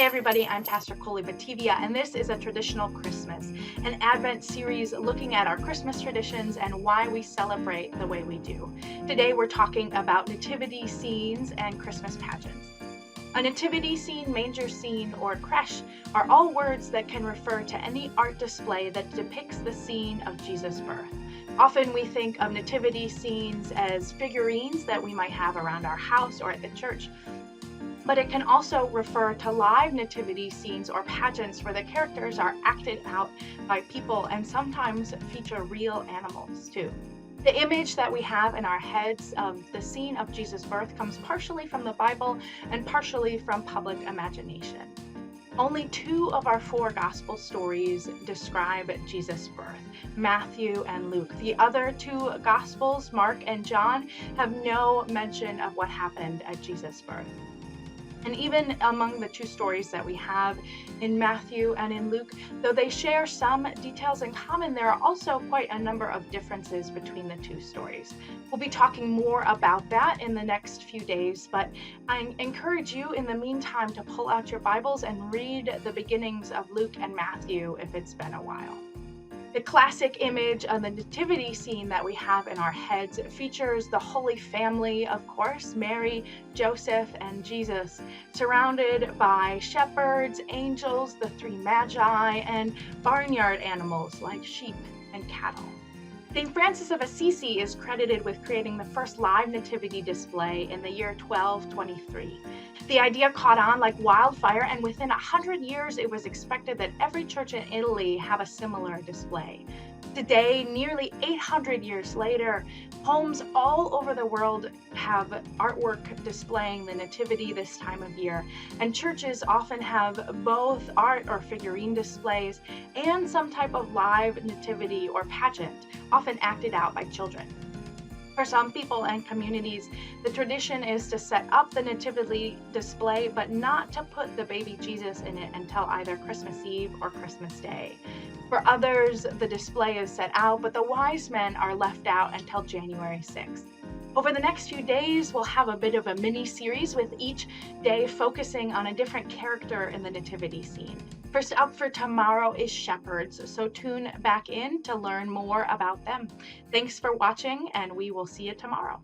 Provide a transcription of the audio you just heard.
Hey everybody, I'm Pastor Coley Bativia, and this is a traditional Christmas, an Advent series looking at our Christmas traditions and why we celebrate the way we do. Today we're talking about nativity scenes and Christmas pageants. A nativity scene, manger scene, or creche are all words that can refer to any art display that depicts the scene of Jesus' birth. Often we think of nativity scenes as figurines that we might have around our house or at the church. But it can also refer to live nativity scenes or pageants where the characters are acted out by people and sometimes feature real animals too. The image that we have in our heads of the scene of Jesus' birth comes partially from the Bible and partially from public imagination. Only 2 of our 4 gospel stories describe Jesus' birth, Matthew and Luke. The other 2 gospels, Mark and John, have no mention of what happened at Jesus' birth. And even among the 2 stories that we have in Matthew and in Luke, though they share some details in common, there are also quite a number of differences between the 2 stories. We'll be talking more about that in the next few days, but I encourage you in the meantime to pull out your Bibles and read the beginnings of Luke and Matthew if it's been a while. The classic image of the nativity scene that we have in our heads features the Holy Family, of course, Mary, Joseph, and Jesus, surrounded by shepherds, angels, the 3 magi, and barnyard animals like sheep and cattle. St. Francis of Assisi is credited with creating the first live nativity display in the year 1223. The idea caught on like wildfire, and within 100 years, it was expected that every church in Italy have a similar display. Today, nearly 800 years later, homes all over the world have artwork displaying the nativity this time of year, and churches often have both art or figurine displays and some type of live nativity or pageant, often acted out by children. For some people and communities, the tradition is to set up the nativity display, but not to put the baby Jesus in it until either Christmas Eve or Christmas Day. For others, the display is set out, but the wise men are left out until January 6th. Over the next few days, we'll have a bit of a mini-series with each day focusing on a different character in the nativity scene. First up for tomorrow is shepherds, so tune back in to learn more about them. Thanks for watching, and we will see you tomorrow.